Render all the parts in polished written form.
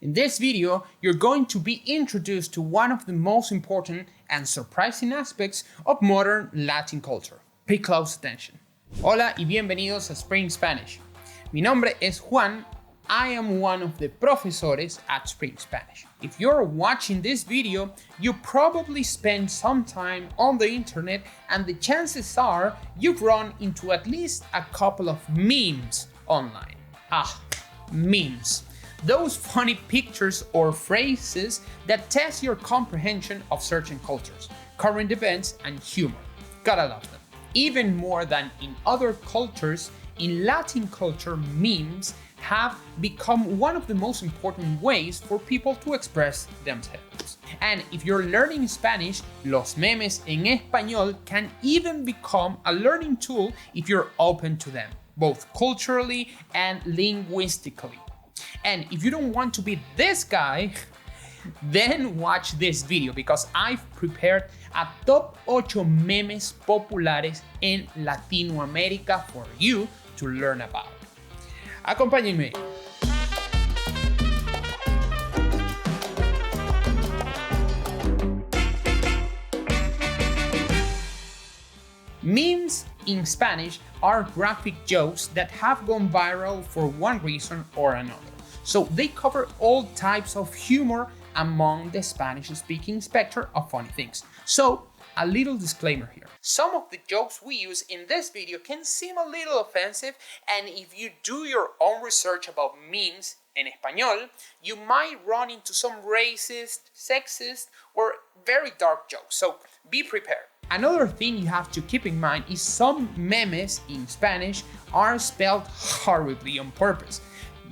In this video, you're going to be introduced to one of the most important and surprising aspects of modern Latin culture. Pay close attention. Hola y bienvenidos a Spring Spanish. Mi nombre es Juan. I am one of the profesores at Spring Spanish. If you're watching this video, you probably spent some time on the internet and the chances are you've run into at least a couple of memes online. Memes. Those funny pictures or phrases that test your comprehension of certain cultures, current events, and humor. Gotta love them. Even more than in other cultures, in Latin culture, memes have become one of the most important ways for people to express themselves. And if you're learning Spanish, los memes en español can even become a learning tool if you're open to them, both culturally and linguistically. And if you don't want to be this guy, then watch this video because I've prepared a top 8 memes populares en Latinoamérica for you to learn about. Acompáñenme. Memes in Spanish are graphic jokes that have gone viral for one reason or another. So they cover all types of humor among the Spanish-speaking spectrum of funny things. So, a little disclaimer here. Some of the jokes we use in this video can seem a little offensive, and if you do your own research about memes en español, you might run into some racist, sexist, or very dark jokes. So, be prepared. Another thing you have to keep in mind is some memes in Spanish are spelled horribly on purpose.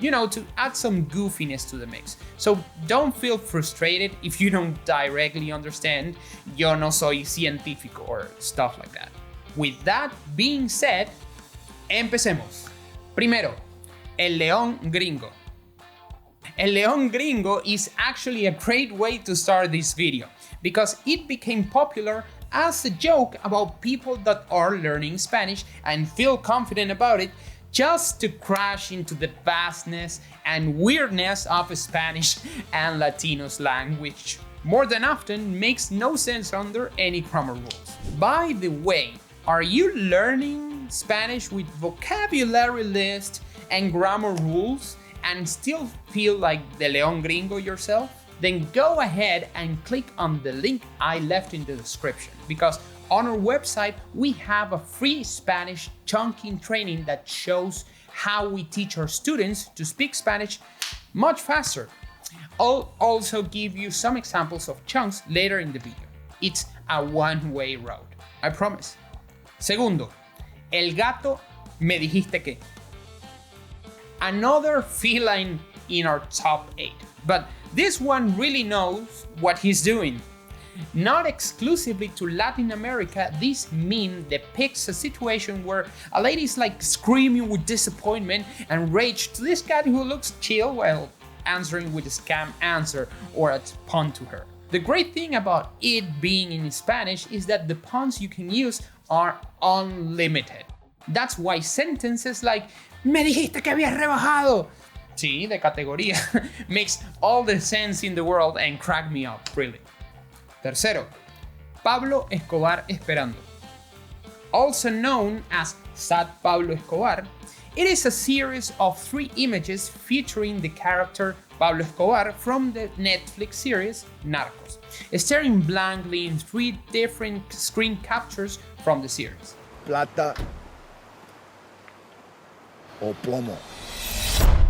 You know, to add some goofiness to the mix. So don't feel frustrated if you don't directly understand yo no soy científico or stuff like that. With that being said, empecemos. Primero, el león gringo. El león gringo is actually a great way to start this video because it became popular as a joke about people that are learning Spanish and feel confident about it, just to crash into the vastness and weirdness of Spanish and Latino slang, which more than often makes no sense under any grammar rules. By the way, are you learning Spanish with vocabulary list and grammar rules and still feel like the León Gringo yourself? Then go ahead and click on the link I left in the description because on our website, we have a free Spanish chunking training that shows how we teach our students to speak Spanish much faster. I'll also give you some examples of chunks later in the video. It's a one-way road, I promise. Segundo, el gato me dijiste que. Another feline in our top 8, but this one really knows what he's doing. Not exclusively to Latin America, this meme depicts a situation where a lady is like screaming with disappointment and rage to this guy who looks chill while answering with a scam answer or a pun to her. The great thing about it being in Spanish is that the puns you can use are unlimited. That's why sentences like "Me dijiste que habías rebajado," sí, de categoría, makes all the sense in the world and crack me up, really. Tercero, Pablo Escobar esperando. Also known as Sad Pablo Escobar, it is a series of 3 images featuring the character Pablo Escobar from the Netflix series Narcos, staring blankly in 3 different screen captures from the series. Plata o plomo.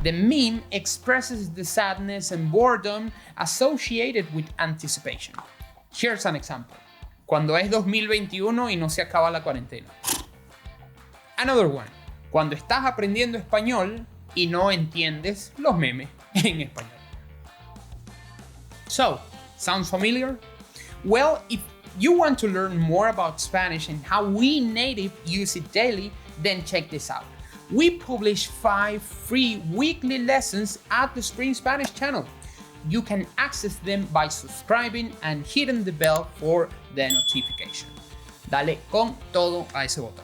The meme expresses the sadness and boredom associated with anticipation. Here's an example. Cuando es 2021 y no se acaba la cuarentena. Another one. Cuando estás aprendiendo español y no entiendes los memes en español. So, sounds familiar? Well, if you want to learn more about Spanish and how we native use it daily, then check this out. We publish 5 free weekly lessons at the Spring Spanish channel. You can access them by subscribing and hitting the bell for the notification. Dale con todo a ese botón.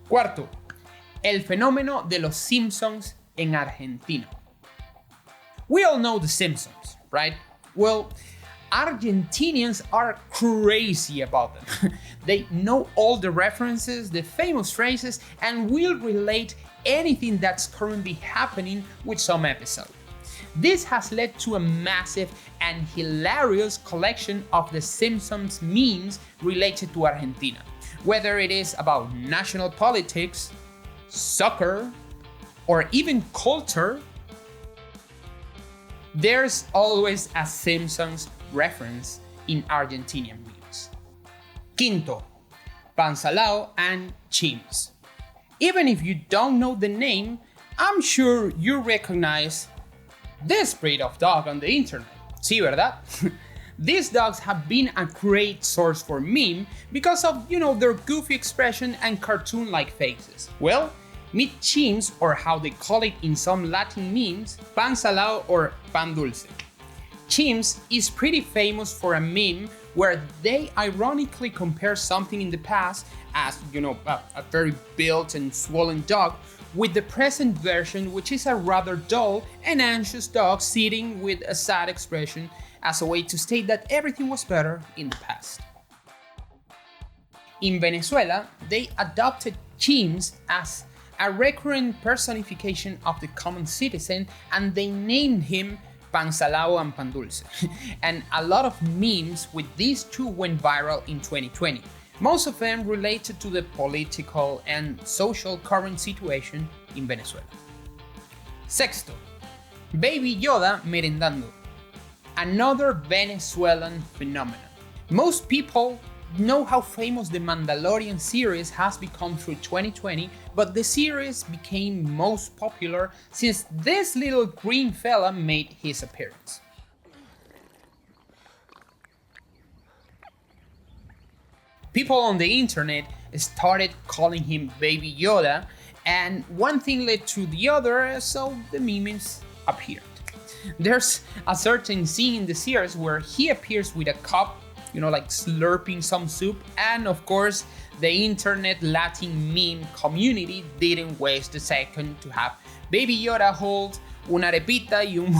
Cuarto, el fenómeno de los Simpsons en Argentina. We all know The Simpsons, right? Well, Argentinians are crazy about them. They know all the references, the famous phrases, and will relate anything that's currently happening with some episode. This has led to a massive and hilarious collection of The Simpsons memes related to Argentina, whether it is about national politics, soccer, or even culture. There's always a Simpsons reference in Argentinian memes. Quinto, Pansalao and Chimps. Even if you don't know the name, I'm sure you recognize this breed of dog on the internet. Sí, ¿verdad? These dogs have been a great source for meme because of, their goofy expression and cartoon-like faces. Well, meet Chimps, or how they call it in some Latin memes, Pan Salao or Pan Dulce. Chimps is pretty famous for a meme where they ironically compare something in the past as, a very built and swollen dog with the present version, which is a rather dull and anxious dog sitting with a sad expression as a way to state that everything was better in the past. In Venezuela, they adopted Chimps as a recurrent personification of the common citizen, and they named him Pansalao and Pandulce. And a lot of memes with these two went viral in 2020, most of them related to the political and social current situation in Venezuela. Sexto, Baby Yoda merendando, another Venezuelan phenomenon. Most people know how famous the Mandalorian series has become through 2020, but the series became most popular since this little green fella made his appearance. People on the internet started calling him Baby Yoda, and one thing led to the other, so the memes appeared. There's a certain scene in the series where he appears with a cup, like slurping some soup, and of course, the internet Latin meme community didn't waste a second to have Baby Yoda hold una arepita y un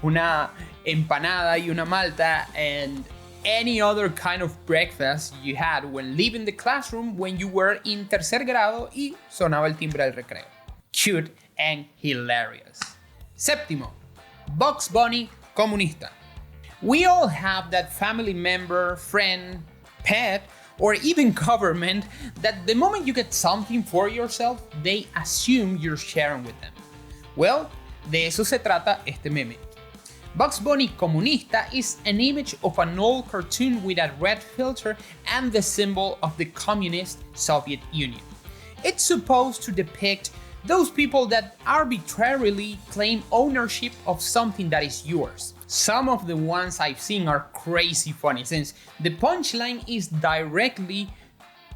una empanada y una malta, and any other kind of breakfast you had when leaving the classroom when you were in tercer grado y sonaba el timbre del recreo. Cute and hilarious. Séptimo, Bugs Bunny comunista. We all have that family member, friend, pet, or even government that the moment you get something for yourself, they assume you're sharing with them. Well, de eso se trata este meme. Bugs Bunny Comunista is an image of an old cartoon with a red filter and the symbol of the communist Soviet Union. It's supposed to depict those people that arbitrarily claim ownership of something that is yours. Some of the ones I've seen are crazy funny since the punchline is directly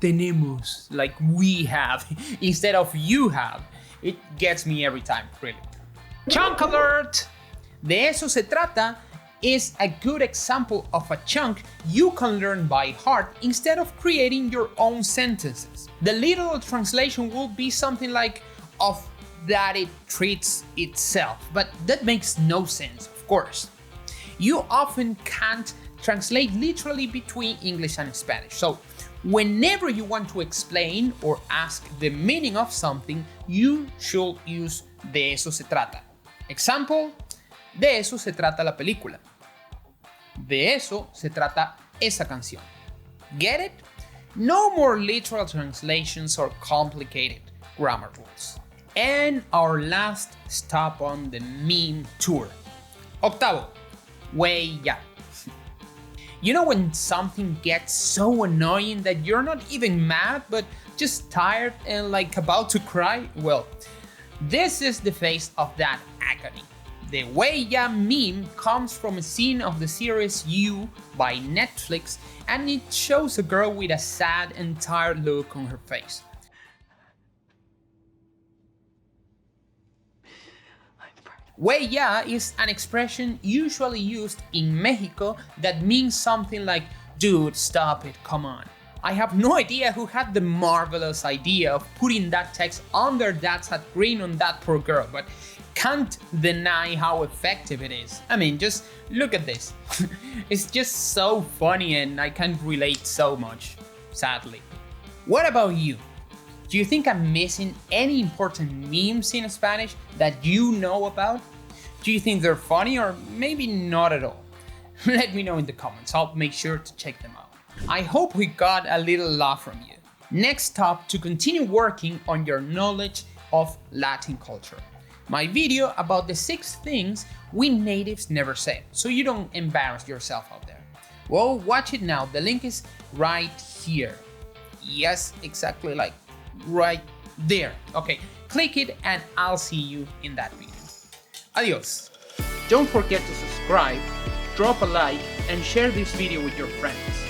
tenemos, like we have, instead of you have. It gets me every time, really. Chunk alert! De eso se trata is a good example of a chunk you can learn by heart instead of creating your own sentences. The literal translation will be something like of that it treats itself, but that makes no sense, of course. You often can't translate literally between English and Spanish, so whenever you want to explain or ask the meaning of something, you should use de eso se trata. Example, de eso se trata la película. De eso se trata esa canción. Get it? No more literal translations or complicated grammar rules. And our last stop on the meme tour. Octavo, Wey Ya. You know when something gets so annoying that you're not even mad but just tired and like about to cry? Well, this is the face of that agony. The Wey Ya meme comes from a scene of the series You by Netflix, and it shows a girl with a sad and tired look on her face. Wey Ya is an expression usually used in Mexico that means something like, dude, stop it, come on. I have no idea who had the marvelous idea of putting that text under that sad grin on that poor girl, but can't deny how effective it is. I mean, just look at this. It's just so funny and I can relate so much, sadly. What about you? Do you think I'm missing any important memes in Spanish that you know about? Do you think they're funny or maybe not at all? Let me know in the comments, I'll make sure to check them out. I hope we got a little laugh from you. Next up, to continue working on your knowledge of Latin culture. My video about the 6 things we natives never say, so you don't embarrass yourself out there. Well, watch it now, the link is right here. Yes, exactly like right there. Okay, click it and I'll see you in that video. Adios. Don't forget to subscribe, drop a like, and share this video with your friends.